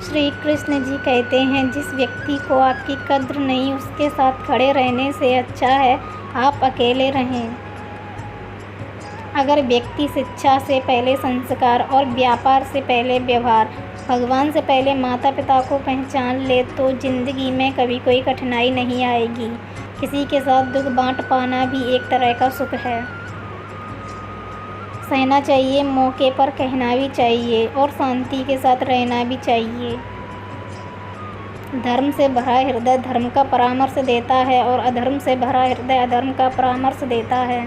श्री कृष्ण जी कहते हैं, जिस व्यक्ति को आपकी कद्र नहीं, उसके साथ खड़े रहने से अच्छा है आप अकेले रहें। अगर व्यक्ति शिक्षा से पहले संस्कार और व्यापार से पहले व्यवहार, भगवान से पहले माता पिता को पहचान ले तो जिंदगी में कभी कोई कठिनाई नहीं आएगी। किसी के साथ दुख बांट पाना भी एक तरह का सुख है। सहना चाहिए, मौके पर कहना भी चाहिए और शांति के साथ रहना भी चाहिए। धर्म से भरा हृदय धर्म का परामर्श देता है और अधर्म से भरा हृदय अधर्म का परामर्श देता है।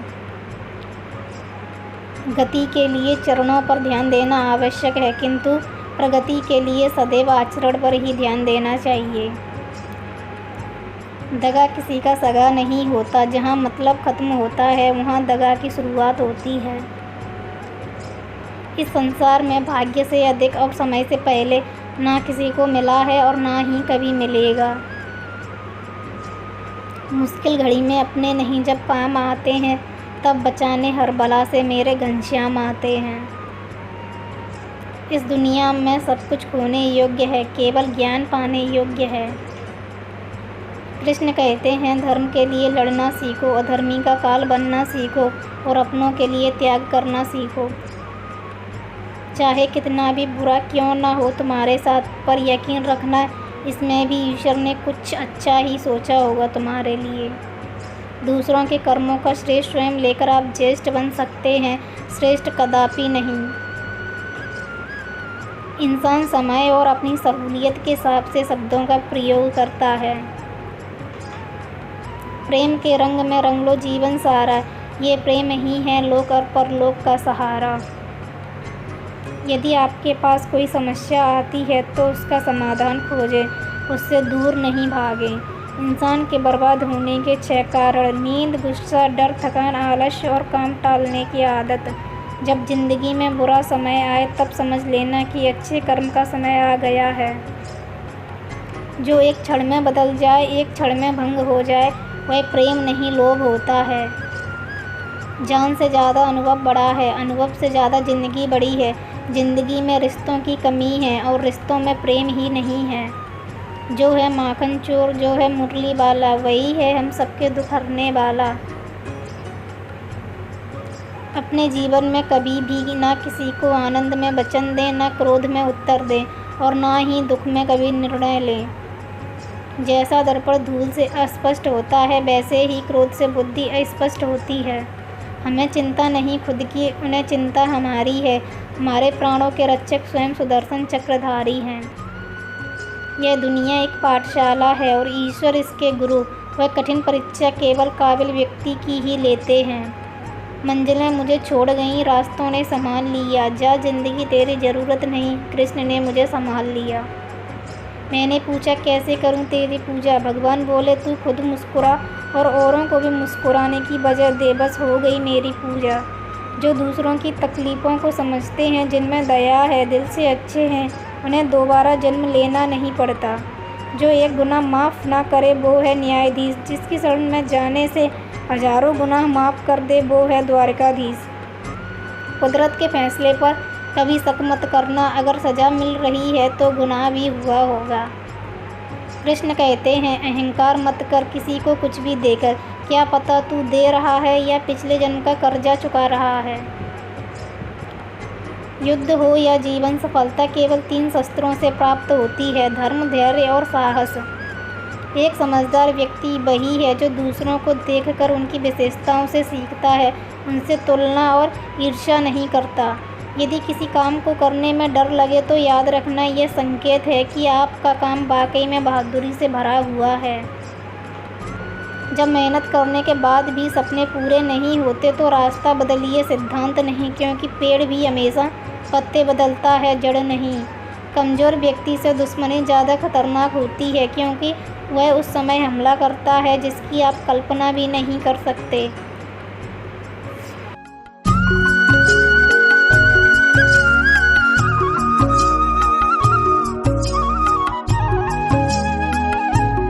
गति के लिए चरणों पर ध्यान देना आवश्यक है, किंतु प्रगति के लिए सदैव आचरण पर ही ध्यान देना चाहिए। दगा किसी का सगा नहीं होता। जहाँ मतलब खत्म होता है वहाँ दगा की शुरुआत होती है। इस संसार में भाग्य से अधिक और समय से पहले ना किसी को मिला है और ना ही कभी मिलेगा। मुश्किल घड़ी में अपने नहीं जब काम आते हैं, तब बचाने हर बला से मेरे घनश्याम आते हैं। इस दुनिया में सब कुछ खोने योग्य है, केवल ज्ञान पाने योग्य है। कृष्ण कहते हैं, धर्म के लिए लड़ना सीखो, अधर्मी का काल बनना सीखो और अपनों के लिए त्याग करना सीखो। चाहे कितना भी बुरा क्यों ना हो तुम्हारे साथ, पर यकीन रखना इसमें भी ईश्वर ने कुछ अच्छा ही सोचा होगा तुम्हारे लिए। दूसरों के कर्मों का श्रेष्ठ स्वयं लेकर आप ज्येष्ठ बन सकते हैं, श्रेष्ठ कदापि नहीं। इंसान समय और अपनी सहूलियत के हिसाब से शब्दों का प्रयोग करता है। प्रेम के रंग में रंग लो जीवन सारा, ये प्रेम ही है लोक और परलोक का सहारा। यदि आपके पास कोई समस्या आती है तो उसका समाधान खोजें, उससे दूर नहीं भागें। इंसान के बर्बाद होने के 6 कारण: नींद, गुस्सा, डर, थकान, आलस्य और काम टालने की आदत। जब जिंदगी में बुरा समय आए तब समझ लेना कि अच्छे कर्म का समय आ गया है। जो एक क्षण में बदल जाए, एक क्षण में भंग हो जाए, वह प्रेम नहीं लोभ होता है। जान से ज़्यादा अनुभव बड़ा है, अनुभव से ज़्यादा जिंदगी बड़ी है। जिंदगी में रिश्तों की कमी है और रिश्तों में प्रेम ही नहीं है। जो है माखन चोर, जो है मुरली वाला, वही है हम सबके दुख हरने वाला। अपने जीवन में कभी भी ना किसी को आनंद में वचन दें, ना क्रोध में उत्तर दें और ना ही दुख में कभी निर्णय लें। जैसा दर्पण धूल से अस्पष्ट होता है, वैसे ही क्रोध से बुद्धि अस्पष्ट होती है। हमें चिंता नहीं खुद की, उन्हें चिंता हमारी है। हमारे प्राणों के रक्षक स्वयं सुदर्शन चक्रधारी हैं। यह दुनिया एक पाठशाला है और ईश्वर इसके गुरु। वह कठिन परीक्षा केवल काबिल व्यक्ति की ही लेते हैं। मंजिलें मुझे छोड़ गईं, रास्तों ने संभाल लिया। जा जिंदगी तेरी ज़रूरत नहीं, कृष्ण ने मुझे संभाल लिया। मैंने पूछा, कैसे करूं तेरी पूजा? भगवान बोले, तू खुद मुस्कुरा और औरों को भी मुस्कुराने की वजह दे, बस हो गई मेरी पूजा। जो दूसरों की तकलीफ़ों को समझते हैं, जिनमें दया है, दिल से अच्छे हैं, उन्हें दोबारा जन्म लेना नहीं पड़ता। जो एक गुनाह माफ़ ना करे वो है न्यायाधीश, जिसकी शरण में जाने से हजारों गुनाह माफ़ कर दे वो है द्वारकाधीश। कुदरत के फैसले पर कभी शक मत करना, अगर सज़ा मिल रही है तो गुनाह भी हुआ होगा। कृष्ण कहते हैं, अहंकार मत कर किसी को कुछ भी देकर, क्या पता तू दे रहा है या पिछले जन्म का कर्जा चुका रहा है। युद्ध हो या जीवन, सफलता केवल 3 शस्त्रों से प्राप्त होती है: धर्म, धैर्य और साहस। एक समझदार व्यक्ति वही है जो दूसरों को देखकर उनकी विशेषताओं से सीखता है, उनसे तुलना और ईर्ष्या नहीं करता। यदि किसी काम को करने में डर लगे तो याद रखना, यह संकेत है कि आपका काम वाकई में बहादुरी से भरा हुआ है। जब मेहनत करने के बाद भी सपने पूरे नहीं होते तो रास्ता बदलिए, सिद्धांत नहीं, क्योंकि पेड़ भी हमेशा पत्ते बदलता है, जड़ नहीं। कमज़ोर व्यक्ति से दुश्मनी ज़्यादा खतरनाक होती है, क्योंकि वह उस समय हमला करता है जिसकी आप कल्पना भी नहीं कर सकते।